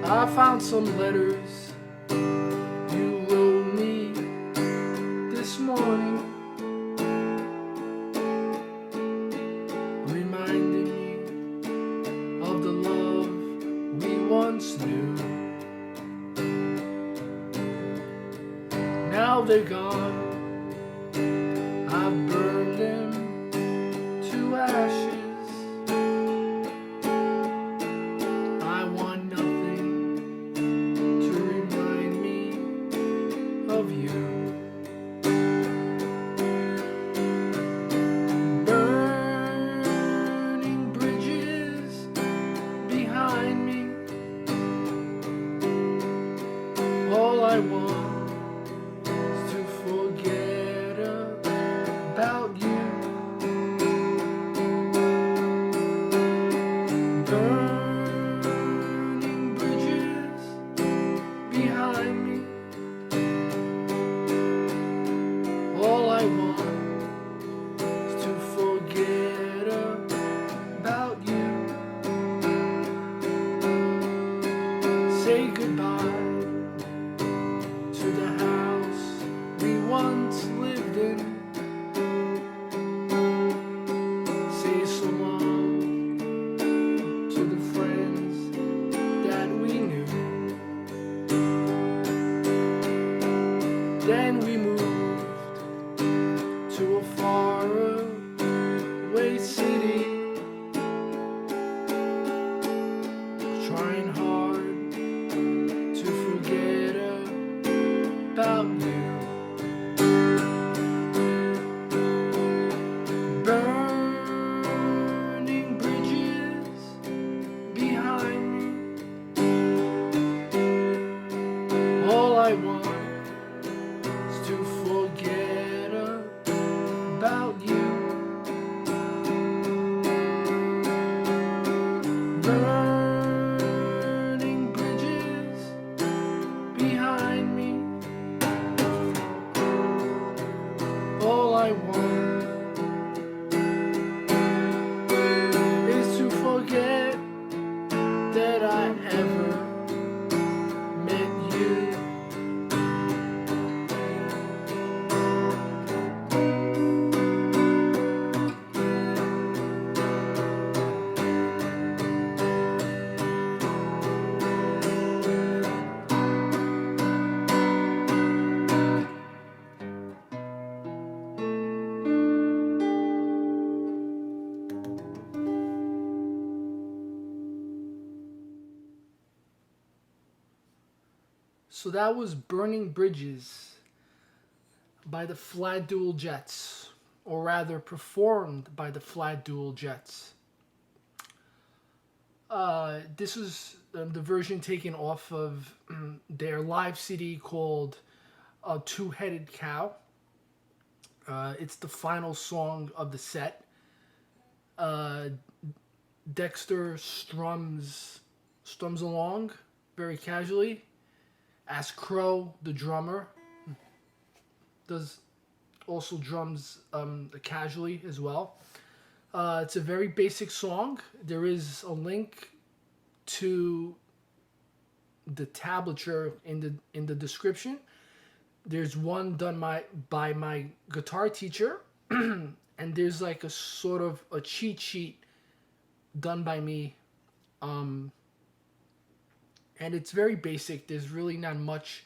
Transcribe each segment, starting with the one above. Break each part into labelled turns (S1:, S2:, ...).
S1: I found some letters you wrote me this morning, reminding me of the love we once knew. Now they're gone, I've burned them to ashes. I want nothing to remind me of you. Burning bridges behind me. All I want is to forget about you. Burning bridges behind me. All I want is to forget about you. Say goodbye to the house we once lived in. Say so long to the friends that we knew. Then we moved to a far away city, trying hard to forget about you. Burning bridges behind me. All I want is to forget about you. Burning bridges behind me. All I want is to forget that I ever met you. So that was Burning Bridges by the Flat Dual Jets, or rather performed by the Flat Dual Jets. This was the version taken off of their live CD called Two-Headed Cow. It's the final song of the set. Dexter strums along very casually, as Crow, the drummer, does also drums casually as well. It's a very basic song. There is a link to the tablature in the description. There's one done by my guitar teacher, and there's like a sort of a cheat sheet done by me. And it's very basic. There's really not much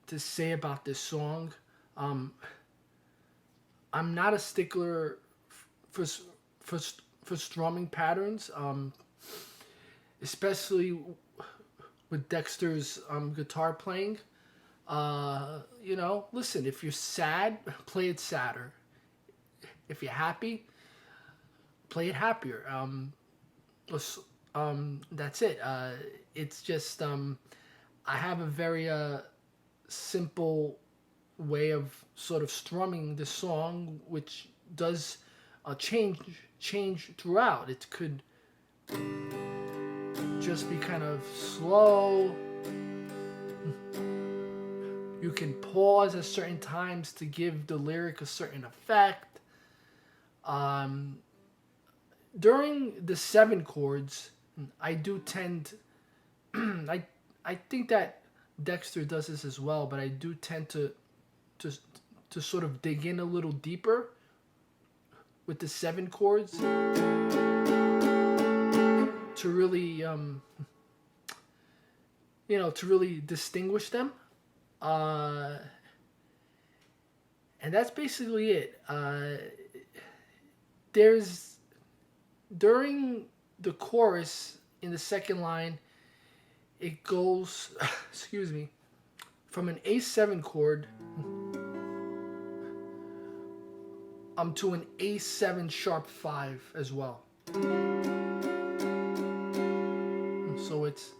S1: to say about this song. I'm not a stickler for strumming patterns, especially with Dexter's guitar playing. Listen, if you're sad, play it sadder. If you're happy, play it happier. That's it. It's just I have a very simple way of sort of strumming the song, which does change throughout. It could just be kind of slow, can pause at certain times to give the lyric a certain effect. During the 7 chords, I do tend, I think that Dexter does this as well, but I do tend to to sort of dig in a little deeper with the 7 chords to really to really distinguish them. And that's basically it. There's during the chorus in the second line, it goes excuse me, from an A7 chord to an A7 sharp 5 as well. So it's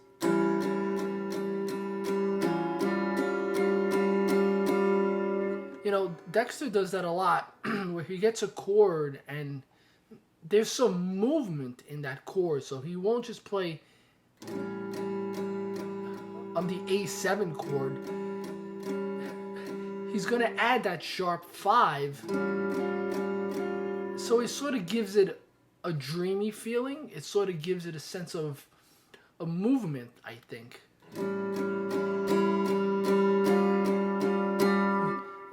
S1: Dexter does that a lot where he gets a chord and there's some movement in that chord, so he won't just play on the A7 chord. He's gonna add that sharp 5, so it sort of gives it a dreamy feeling. It sort of gives it a sense of a movement, I think.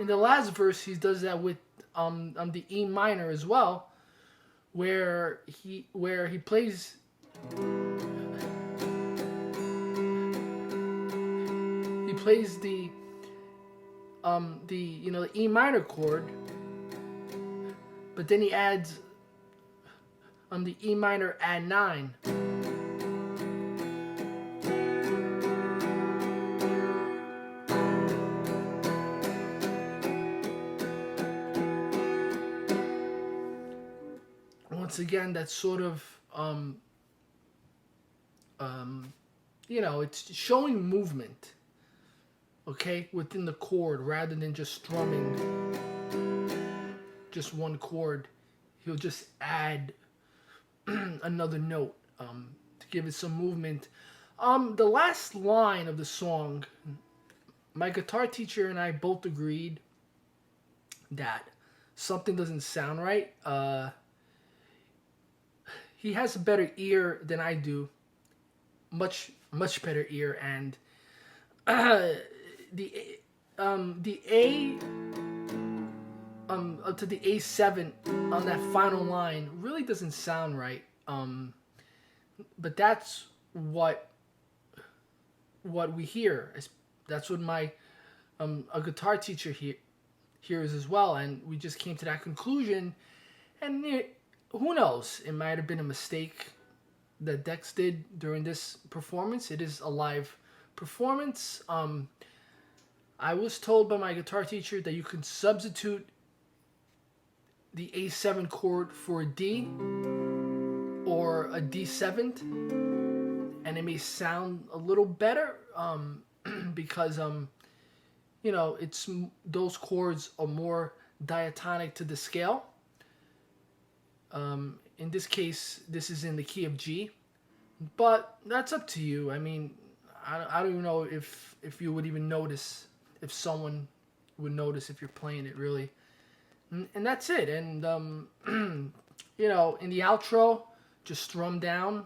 S1: In the last verse, he does that with the E minor as well, where he plays the E minor chord, but then he adds the E minor add 9. Once again, that's sort of it's showing movement, okay, within the chord rather than just strumming just one chord. He'll just add another note to give it some movement. The last line of the song, my guitar teacher and I both agreed that something doesn't sound right. He has a better ear than I do, much better ear, and the A up to the A7 on that final line really doesn't sound right. But that's what we hear. That's what my a guitar teacher hears as well, and we just came to that conclusion. And who knows? It might have been a mistake that Dex did during this performance. It is a live performance. I was told by my guitar teacher that you can substitute the A7 chord for a D or a D7, and it may sound a little better because it's those chords are more diatonic to the scale. In this case, this is in the key of G, but that's up to you. I mean, I don't even know if you would even notice, if someone would notice if you're playing it really. And that's it. And in the outro, just strum down.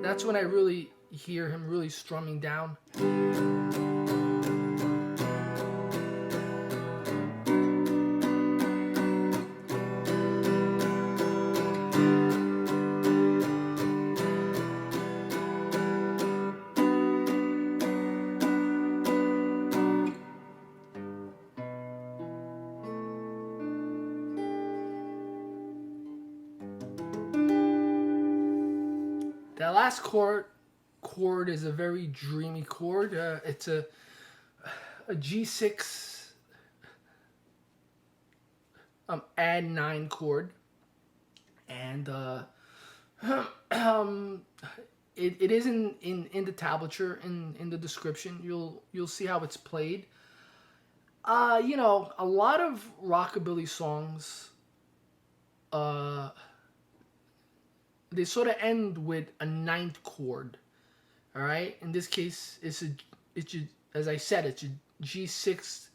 S1: That's when I really hear him really strumming down. That last chord is a very dreamy chord. It's a G6 add 9 chord, and it is in the tablature in the description. You'll see how it's played. A lot of rockabilly songs, they sort of end with a 9th chord. All right. In this case, it's as I said, it's a G6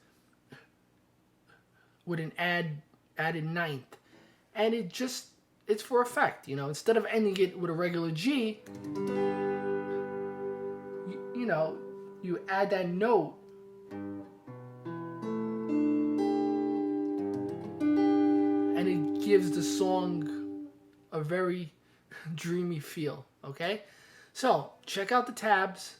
S1: with an added ninth, and it's for effect. Instead of ending it with a regular G, you add that note, and it gives the song a very dreamy feel. Okay, so check out the tabs.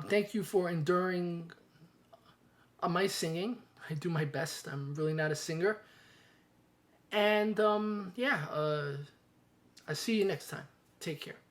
S1: Thank you for enduring my singing. I do my best. I'm really not a singer. And I see you next time. Take care.